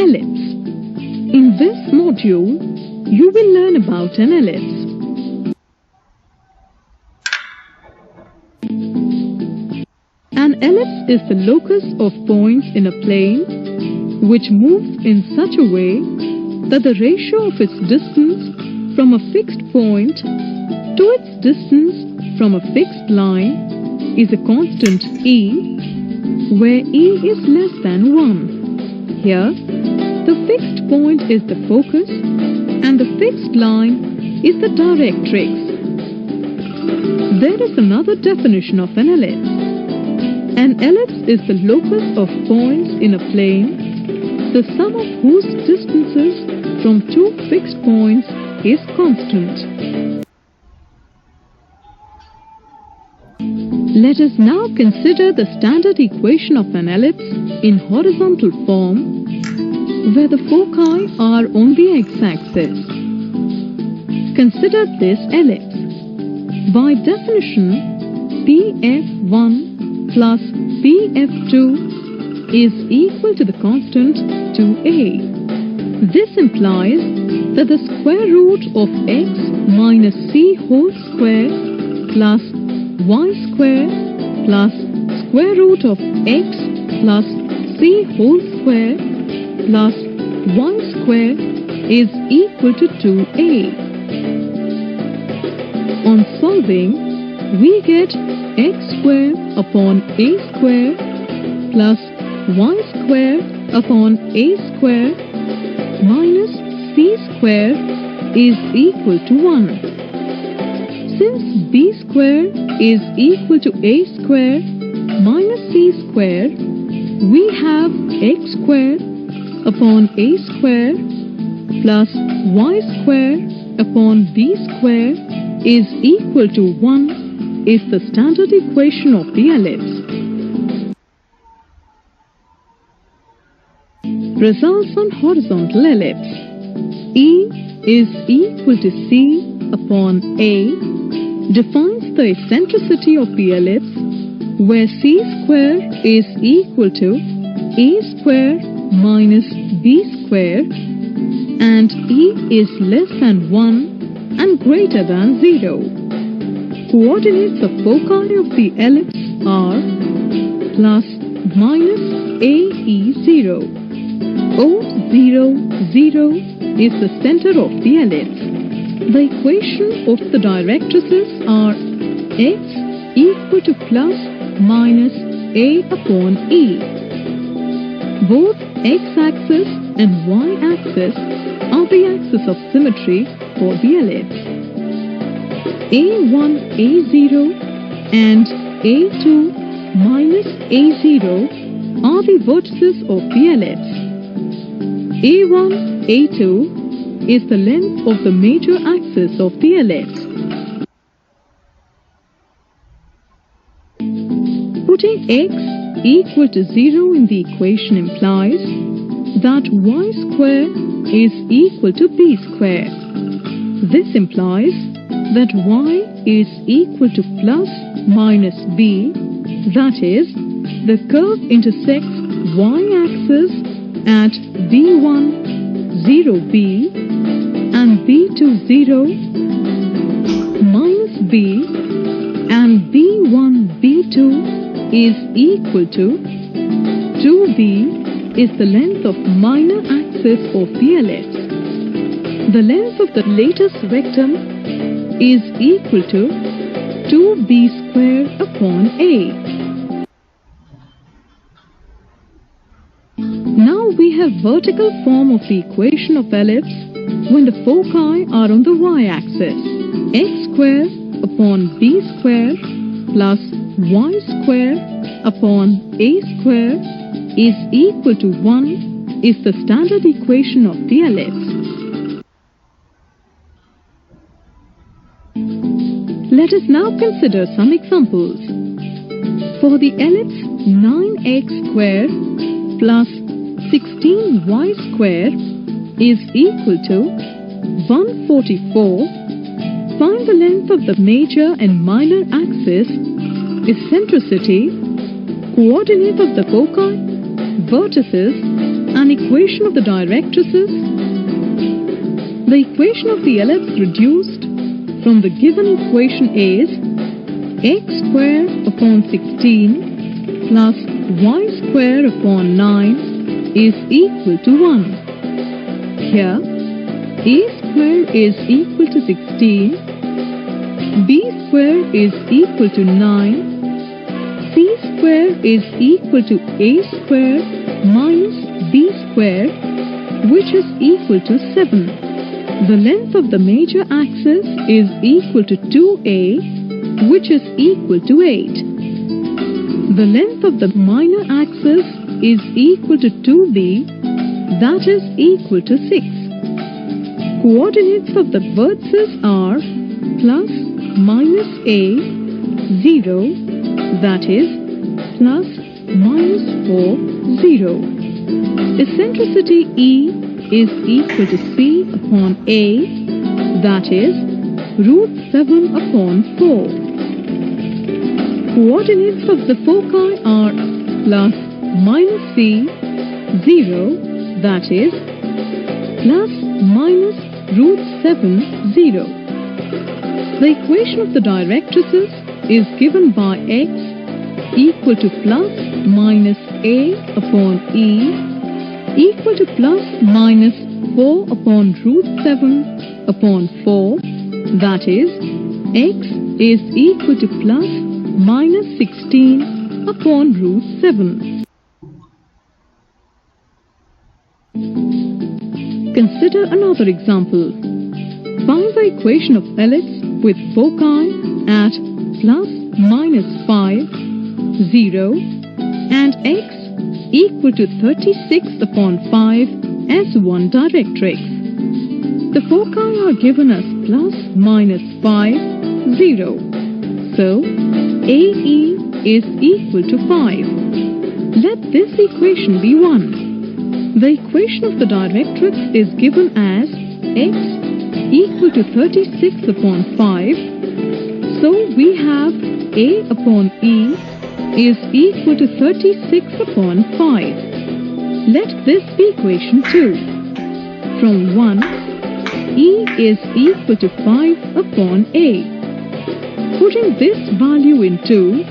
ellipse. In this module, you will learn about an ellipse. An ellipse is the locus of points in a plane which moves in such a way that the ratio of its distance from a fixed point to its distance from a fixed line is a constant e, where e is less than 1. Here, the fixed point is the focus and the fixed line is the directrix. There is another definition of an ellipse. An ellipse is the locus of points in a plane, the sum of whose distances from two fixed points is constant. Let us now consider the standard equation of an ellipse in horizontal form, where the foci are on the x-axis. Consider this ellipse. By definition, PF1 plus PF2 is equal to the constant 2a. This implies that the square root of x minus c whole square plus y square plus square root of x plus c whole square plus y square is equal to 2a. On solving, we get x square upon a square plus y square upon a square minus c square is equal to 1. Since b square is equal to a square minus c square, we have x square upon a square plus y square upon b square is equal to 1 is the standard equation of the ellipse. Results on horizontal ellipse. E is equal to c upon a defines the eccentricity of the ellipse, where c square is equal to a square minus b square and e is less than 1 and greater than 0. Coordinates of foci of the ellipse are plus minus AE0. O0, 0 is the center of the ellipse. The equation of the directrices are x equal to plus minus a upon e. Both x-axis and y-axis are the axis of symmetry for the ellipse. A1, A0 and A2 minus A0 are the vertices of the ellipse. A1, A2 is the length of the major axis of the ellipse. Putting x equal to 0 in the equation implies that y square is equal to b square. This implies that y is equal to plus minus b, that is, the curve intersects y-axis at b1, 0b and b2, 0, minus b and b1, b2 is equal to 2b is the length of minor axis of the ellipse. The length of the latest rectum is equal to 2b square upon a. Now we have vertical form of the equation of ellipse when the foci are on the y-axis. X square upon b square plus y square upon a square is equal to 1 is the standard equation of the ellipse. Let us now consider some examples. For the ellipse 9x square plus 16y square is equal to 144, find the length of the major and minor axis, eccentricity, coordinate of the foci, vertices An equation of the directrices. The equation of the ellipse reduced from the given equation is x square upon 16 plus y square upon 9 is equal to 1. Here, a square is equal to 16, b square is equal to 9, c square is equal to a square minus b square, which is equal to 7. The length of the major axis is equal to 2a, which is equal to 8. The length of the minor axis is equal to 2b, that is equal to 6. Coordinates of the vertices are plus minus a, 0, that is plus minus 4, 0. Eccentricity E is equal to c upon a, that is root 7 upon 4. Coordinates of the foci are plus minus c, 0, that is plus minus root 7, 0. The equation of the directrices is given by x equal to plus minus a upon e equal to plus minus 4 upon root 7 upon 4, that is x is equal to plus minus 16 upon root 7. Consider another example. Find the equation of ellipse with foci at plus minus 5, 0 and x equal to 36 upon 5 as one directrix. The foci are given as plus minus 5, 0. So, AE is equal to 5. Let this equation be 1. The equation of the directrix is given as x equal to 36 upon 5. So, we have A upon E is equal to 36 upon 5. Let this be equation 2. From 1, E is equal to 5 upon A. Putting this value in 2,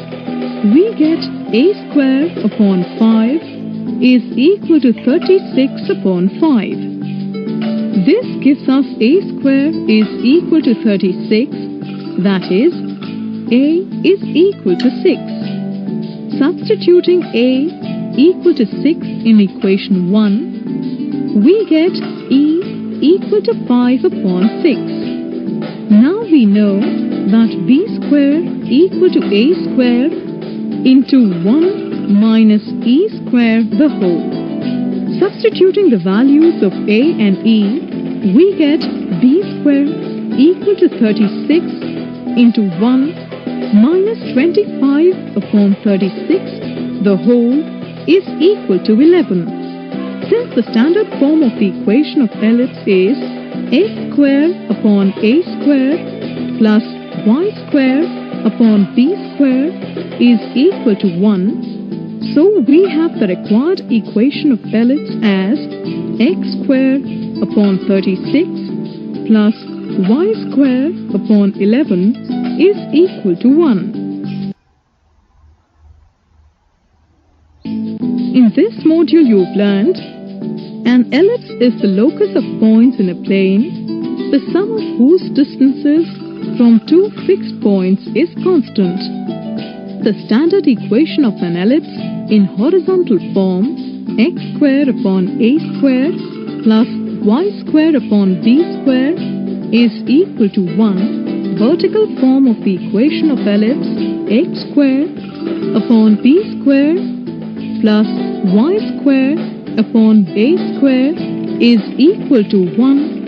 we get A square upon 5 is equal to 36 upon 5. This gives us A square is equal to 36, that is, A is equal to 6. Substituting A equal to 6 in equation 1, we get E equal to 5 upon 6. Now we know that B square equal to A square into 1 minus E square the whole. Substituting the values of A and E, we get B square equal to 36 into 1 minus 25 upon 36, the whole is equal to 11. Since the standard form of the equation of ellipse is x square upon a square plus y square upon b square is equal to 1, so we have the required equation of ellipse as x square upon 36 plus y square upon 11 is equal to 1. In this module you've learned, an ellipse is the locus of points in a plane, the sum of whose distances from two fixed points is constant. The standard equation of an ellipse in horizontal form, x square upon a square plus y square upon b square is equal to 1. Vertical form of the equation of ellipse x square upon b square plus y square upon a square is equal to 1